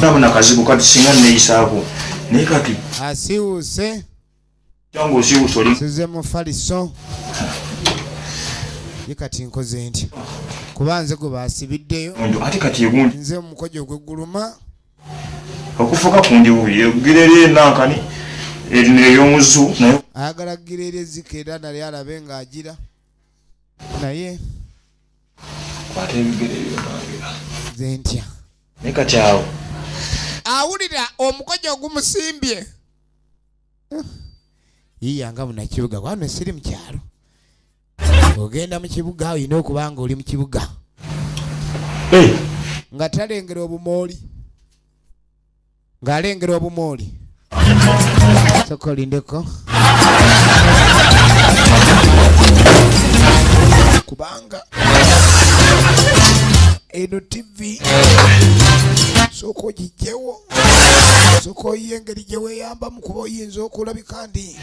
Nabona kazibu kati singa neyisaako. Naye kati asiwuse jangu osiwuse oli size mufaliso ye kati nkoze ntya kuba nze gwe baasibiddeyo ate kati egundi nze omukojo gweguluma okufuka kundi girere nankani ey'omuzu naye ayagala girere zika era nali alabe ng'agira naye kwata ebigere byonangira nze ntya naye kati awo awulira omukojo ogumusimbye yiyanga munakibuga wano siri mu kyalo ogenda mu kibuga olina okuba nga oli mu kibuga nga talengera obumooli ng'alengera obumooli soko olindeko kubanga eno TV soko ogijjewo soko oyiye engeri gye weeyambamu kuba oyinza okulabika ndi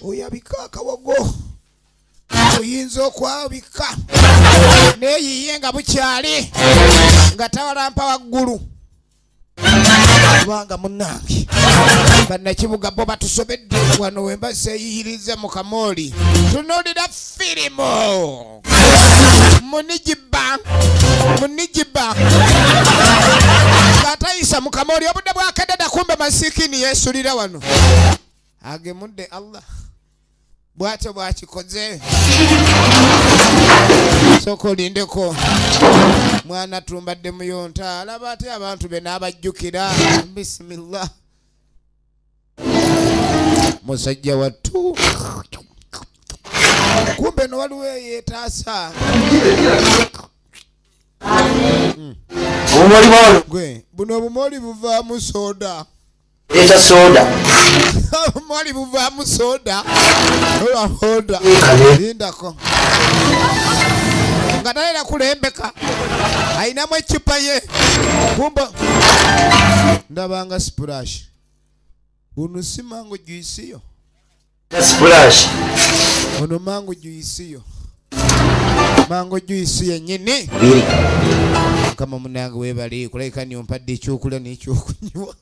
oyabika akawago oyinza okwabika neeyiye nga bukyali nga tawalampa waggulu kubanga munnange bannakibuga bo batusobedde wano wemba seeyiyiriza mu kamooli tunuulira firimu munigiba ng'atayisa mu kamooli obudde bwakededa kumbe masiikini yeesulira wano agemudde Allah bwatyo bwakikoze soko olindeko mwana tumbadde muyonta alaba ate abantu be n'abajjukira bisimillah musajja wattu kumbe no waliwo yeetaasa gwe buno obumooli buvaamu soda eta soda obumooli buvaamu soda olahoda lindako nga nalela kulembeka ayinamu ecupa ye kumba ndabanga splash buno si mango juisiyo splash ono mango juisiyo mango juisi yennyini kama munange webali kulabika nyompadde ekyokulya n'ekyokunywa